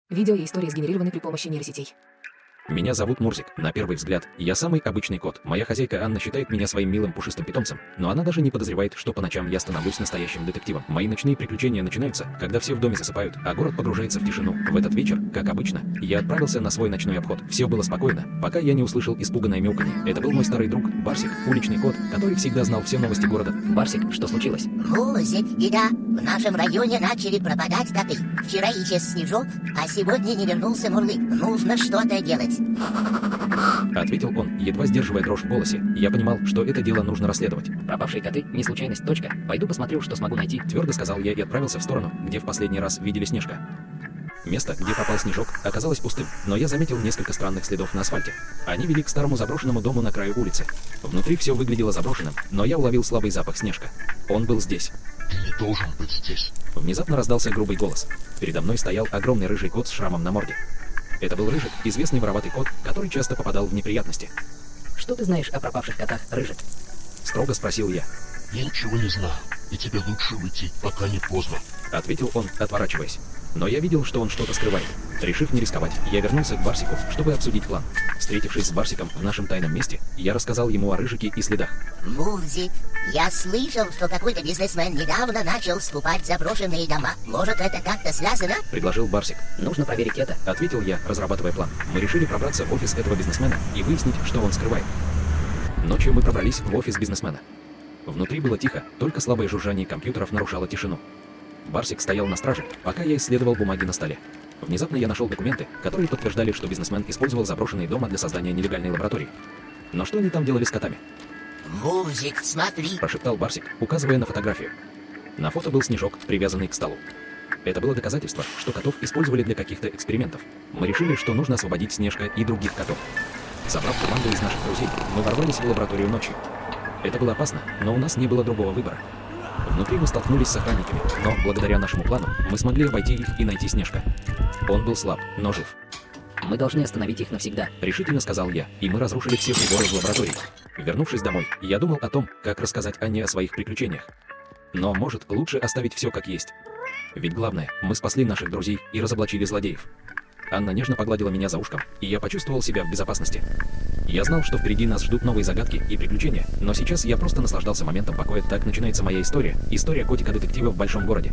Видео и истории сгенерированы при помощи нейросетей. Меня зовут Мурзик. На первый взгляд, я самый обычный кот. Моя хозяйка Анна считает меня своим милым пушистым питомцем, но она даже не подозревает, что по ночам я становлюсь настоящим детективом. Мои ночные приключения начинаются, когда все в доме засыпают, а город погружается в тишину. В этот вечер, как обычно, я отправился на свой ночной обход. Все было спокойно, пока я не услышал испуганное мяуканье. Это был мой старый друг, Барсик, уличный кот, который всегда знал все новости города. Барсик, что случилось? Мурзик, еда. В нашем районе начали пропадать коты. Вчера исчез Снежок, а сегодня не вернулся Мурлык. Нужно что-то делать. Ответил он, едва сдерживая дрожь в голосе. Я понимал, что это дело нужно расследовать. Пропавшие коты — не случайность, точка. Пойду посмотрю, что смогу найти. Твердо сказал я и отправился в сторону, где в последний раз видели Снежка. Место, где пропал Снежок, оказалось пустым, но я заметил несколько странных следов на асфальте. Они вели к старому заброшенному дому на краю улицы. Внутри все выглядело заброшенным, но я уловил слабый запах Снежка. Он был здесь. Ты не должен быть здесь. Внезапно раздался грубый голос. Передо мной стоял огромный рыжий кот с шрамом на морде. Это был Рыжик, известный вороватый кот, который часто попадал в неприятности. Что ты знаешь о пропавших котах, Рыжик? Строго спросил я. Я ничего не знаю, и тебе лучше уйти, пока не поздно. Ответил он, отворачиваясь. Но я видел, что он что-то скрывает. Решив не рисковать, я вернулся к Барсику, чтобы обсудить план. Встретившись с Барсиком в нашем тайном месте, я рассказал ему о Рыжике и следах. Мурзик, я слышал, что какой-то бизнесмен недавно начал скупать заброшенные дома. Может, это как-то связано? Предложил Барсик. Нужно проверить это. Ответил я, разрабатывая план. Мы решили пробраться в офис этого бизнесмена и выяснить, что он скрывает. Ночью мы пробрались в офис бизнесмена. Внутри было тихо, только слабое жужжание компьютеров нарушало тишину. Барсик стоял на страже, пока я исследовал бумаги на столе. Внезапно я нашел документы, которые подтверждали, что бизнесмен использовал заброшенные дома для создания нелегальной лаборатории. Но что они там делали с котами? Мурзик, смотри. Прошептал Барсик, указывая на фотографию. На фото был Снежок, привязанный к столу. Это было доказательство, что котов использовали для каких-то экспериментов. Мы решили, что нужно освободить Снежка и других котов. Собрав команду из наших друзей, мы ворвались в лабораторию ночью. Это было опасно, но у нас не было другого выбора. Внутри мы столкнулись с охранниками, но благодаря нашему плану мы смогли обойти их и найти Снежка. Он был слаб, но жив. Мы должны остановить их навсегда. Решительно сказал я, и мы разрушили все приборы в лаборатории. Вернувшись домой, я думал о том, как рассказать Анне о своих приключениях. Но может лучше оставить все как есть. Ведь главное, мы спасли наших друзей и разоблачили злодеев. Анна нежно погладила меня за ушком, и я почувствовал себя в безопасности. Я знал, что впереди нас ждут новые загадки и приключения, но сейчас я просто наслаждался моментом покоя. Так начинается моя история, история котика-детектива в большом городе.